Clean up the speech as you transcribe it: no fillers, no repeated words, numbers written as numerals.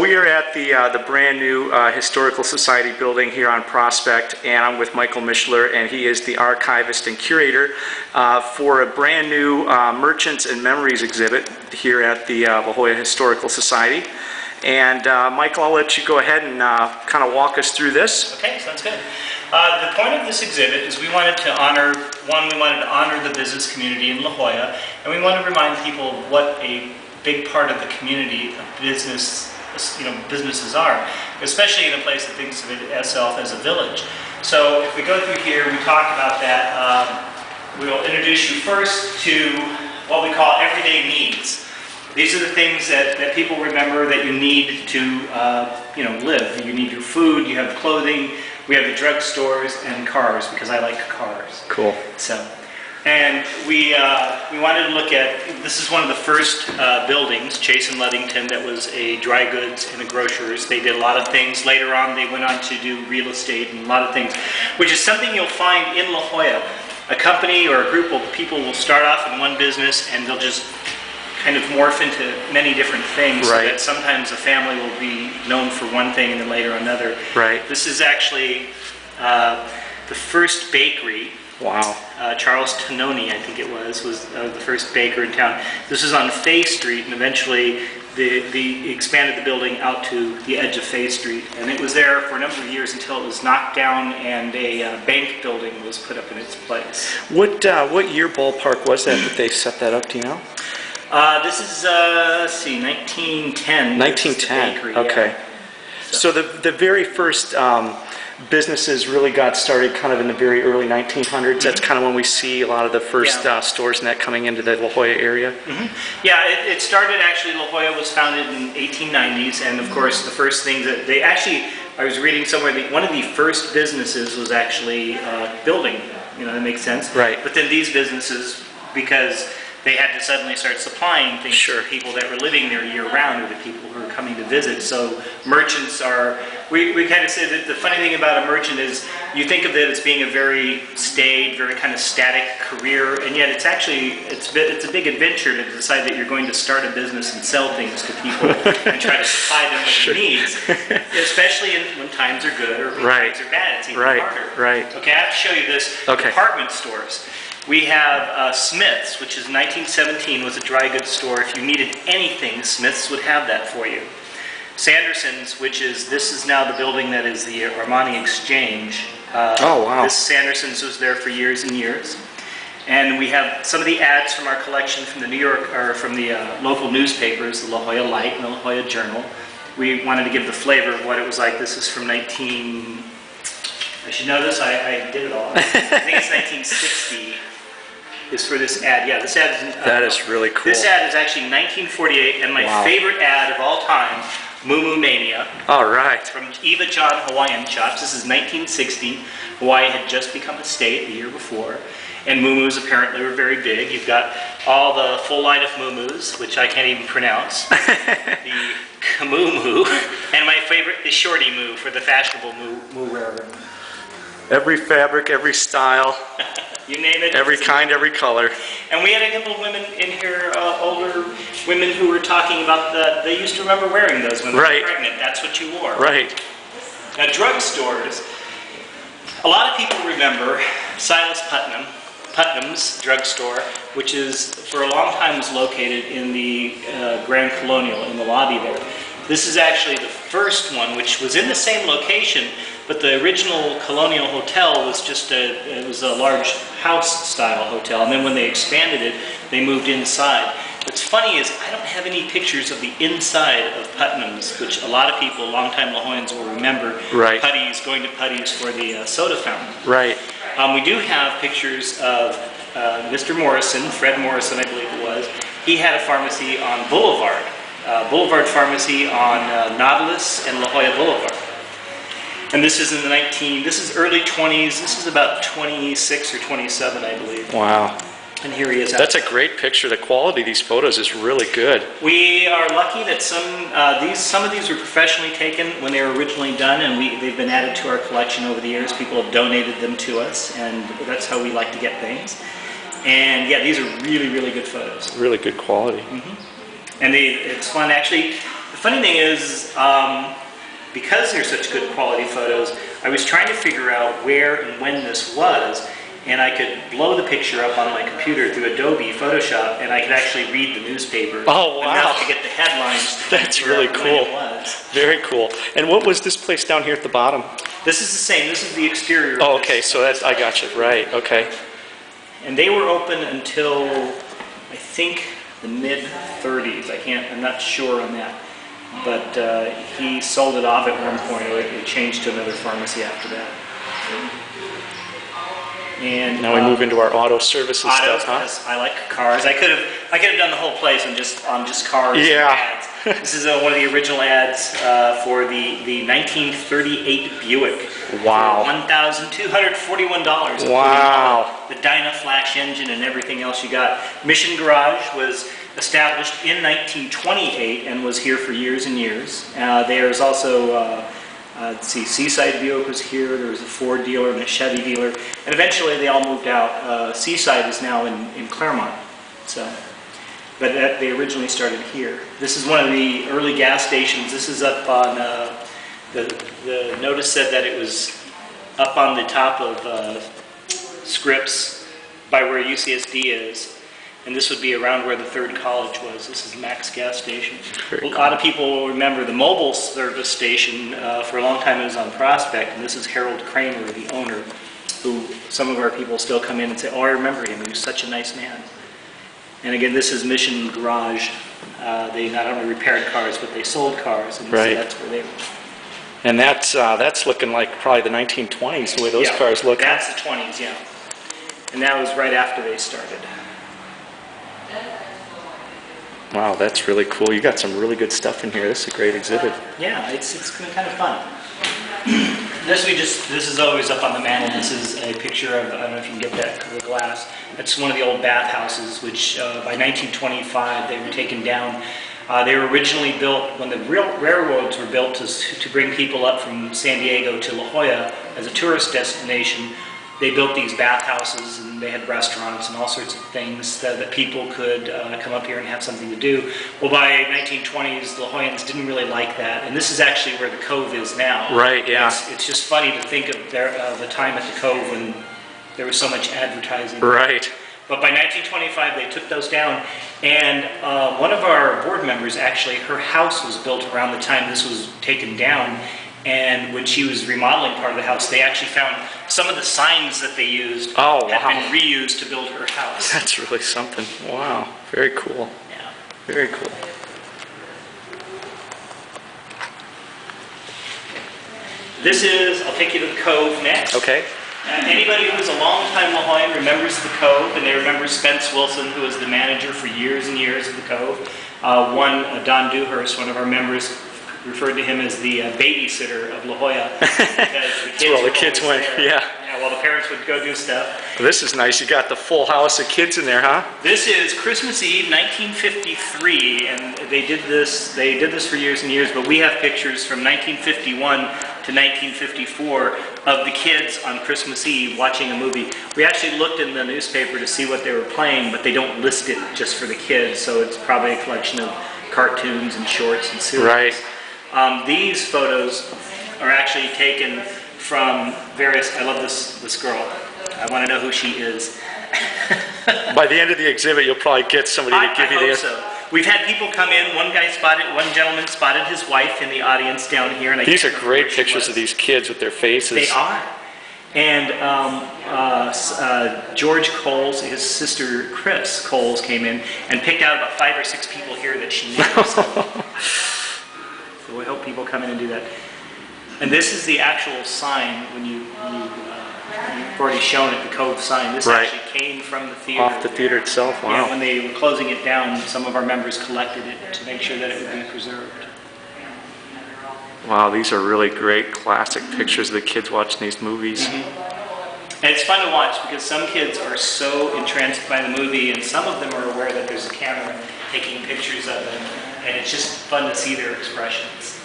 we are at the brand new Historical Society building here on Prospect, and I'm with Michael Mischler, and he is the archivist and curator for a brand new Merchants and Memories exhibit here at the La Jolla Historical Society. And Michael, I'll let you go ahead and kind of walk us through this. Okay, sounds good. The point of this exhibit is we wanted to honor the business community in La Jolla, and we wanted to remind people of what a big part of the community of businesses are, especially in a place that thinks of itself as a village. So if we go through here, we talk about that. We'll introduce you first to what we call everyday needs. These are the things that people remember that you need to live. You need your food, you have clothing, we have the drugstores and cars, because I like cars. Cool. And we wanted to look at, this is one of the first buildings, Chase and Ludington, that was a dry goods and a grocer's. They did a lot of things. Later on, they went on to do real estate and a lot of things, which is something you'll find in La Jolla. A company or a group of people will start off in one business and they'll just kind of morph into many different things. Right. So that sometimes a family will be known for one thing and then later another. Right. This is actually the first bakery. Wow. Charles Tononi, I think it was the first baker in town. This is on Fay Street, and eventually they expanded the building out to the edge of Fay Street. And it was there for a number of years until it was knocked down and a bank building was put up in its place. What year ballpark was that they set that up, do you know? This is, let's see, 1910. 1910, bakery, okay. Yeah. So the very first businesses really got started kind of in the very early 1900s. Mm-hmm. That's kind of when we see a lot of the first stores and that coming into the La Jolla area. Mm-hmm. Yeah, it started actually, La Jolla was founded in 1890s, and of course the first things that they actually, I was reading somewhere that one of the first businesses was actually building, that makes sense. Right. But then these businesses, because they had to suddenly start supplying things to people that were living there year-round, or the people who were coming to visit. So merchants are, we kind of say that the funny thing about a merchant is you think of it as being a very staid, very kind of static career, and yet it's actually, it's a big adventure to decide that you're going to start a business and sell things to people and try to supply them with their needs, especially when times are good or when times are bad. It's even harder. Right. Okay, I have to show you this. Department stores. We have Smith's, which is 1917, was a dry goods store. If you needed anything, Smith's would have that for you. Sanderson's, this is now the building that is the Armani Exchange. Oh, wow. This Sanderson's was there for years and years. And we have some of the ads from our collection from the from the local newspapers, the La Jolla Light and the La Jolla Journal. We wanted to give the flavor of what it was like. This is from I should know this, I did it all. I think it's 1960. Is for this ad. Yeah, this ad is... that is really cool. This ad is actually 1948, and my favorite ad of all time, Moo Moo Mania. All right. From Eva John Hawaiian Chops. This is 1960. Hawaii had just become a state the year before, and Moo Moos apparently were very big. You've got all the full line of Moo Moos, which I can't even pronounce. The Kamoo Moo, and my favorite, the Shorty Moo, for the fashionable moo wearer. Every fabric, every style. You name it. Every kind, every color. And we had a couple of women in here, older women, who were talking about they used to remember wearing those when they were pregnant. That's what you wore. Right. Now, drugstores. A lot of people remember Silas Putnam's drugstore, which is, for a long time, was located in the Grand Colonial, in the lobby there. This is actually the first one, which was in the same location, but the original Colonial Hotel was just it was a large house-style hotel, and then when they expanded it, they moved inside. What's funny is I don't have any pictures of the inside of Putnam's, which a lot of people, longtime La Jollans, will remember. Right. Putty's, going to Putty's for the soda fountain. Right. We do have pictures of Mr. Morrison, Fred Morrison, I believe it was. He had a pharmacy on Boulevard. Boulevard Pharmacy on Nautilus and La Jolla Boulevard. And this is this is early 20s, this is about 26 or 27, I believe. Wow. And here he is. That's a great picture. The quality of these photos is really good. We are lucky that some of these were professionally taken when they were originally done, and they've been added to our collection over the years. People have donated them to us, and that's how we like to get things. And yeah, these are really, really good photos. Really good quality. Mm-hmm. And it's fun, actually. The funny thing is, because they're such good quality photos, I was trying to figure out where and when this was, and I could blow the picture up on my computer through Adobe Photoshop, and I could actually read the newspaper. Oh, wow. Enough to get the headlines. That's really cool. Very cool. And what was this place down here at the bottom? This is the same. This is the exterior. Oh, okay. So that's, I got you. Right. Okay. And they were open until, I think, the mid-30s. I'm not sure on that. But he sold it off at one point. It changed to another pharmacy after that. And now we move into our auto services stuff, huh? I like cars. I could have done the whole place on just cars. Yeah. And ads. This is one of the original ads for the 1938 Buick. Wow. $1,241. Wow. The Dynaflash engine and everything else you got. Mission Garage was established in 1928 and was here for years and years. There's also let's see, Seaside Buick was here, there was a Ford dealer and a Chevy dealer, and eventually they all moved out. Seaside is now in Claremont, but they originally started here. This is one of the early gas stations. This is up on, the notice said that it was up on the top of Scripps by where UCSD is. And this would be around where the third college was. This is Max gas station. A lot of people will remember the mobile service station. For a long time it was on Prospect, and this is Harold Kramer, the owner, who some of our people still come in and say, oh, I remember him, he was such a nice man. And again, this is Mission Garage. They not only repaired cars, but they sold cars, and right. So that's where they were. And that's looking like probably the 1920s, the way those cars look. That's the 20s, yeah. And that was right after they started. Wow, that's really cool. You got some really good stuff in here. This is a great exhibit. Yeah, it's been kind of fun. This is always up on the mantle. This is a picture of, I don't know if you can get that through the glass. It's one of the old bathhouses, which by 1925 they were taken down. They were originally built when the railroads were built to bring people up from San Diego to La Jolla as a tourist destination. They built these bathhouses, and they had restaurants and all sorts of things that people could come up here and have something to do. Well, by 1920s, the La Jollans didn't really like that, and this is actually where the Cove is now. Right, yeah. It's just funny to think of the time at the Cove when there was so much advertising. Right. But by 1925, they took those down, and one of our board members, actually, her house was built around the time this was taken down. And when she was remodeling part of the house, they actually found some of the signs that they used had been reused to build her house. That's really something. Wow. Very cool. Yeah. Very cool. This is, I'll take you to the Cove next. Okay. Anybody who's a long-time La Jollan remembers the Cove, and they remember Spence Wilson, who was the manager for years and years of the Cove. Don Dewhurst, one of our members, referred to him as the babysitter of La Jolla. Because the kids went, yeah. Yeah, well, the parents would go do stuff. Well, this is nice. You got the full house of kids in there, huh? This is Christmas Eve, 1953, and they did this for years and years, but we have pictures from 1951 to 1954 of the kids on Christmas Eve watching a movie. We actually looked in the newspaper to see what they were playing, but they don't list it just for the kids, so it's probably a collection of cartoons and shorts and series. Right. These photos are actually taken from various, I love this girl. I want to know who she is. By the end of the exhibit, you'll probably get somebody to give you the... I hope so. We've had people come in. One gentleman spotted his wife in the audience down here. And these are great pictures of these kids with their faces. They are. And George Coles, his sister Chris Coles, came in and picked out about 5 or 6 people here that she knew. So we hope people come in and do that. And this is the actual sign when you've already shown it, the Cove sign. This actually came from the theater. Off the theater itself, wow. Yeah, when they were closing it down, some of our members collected it to make sure that it would be preserved. Wow, these are really great classic pictures of the kids watching these movies. Mm-hmm. And it's fun to watch because some kids are so entranced by the movie, and some of them are aware that there's a camera taking pictures of them, and it's just fun to see their expressions.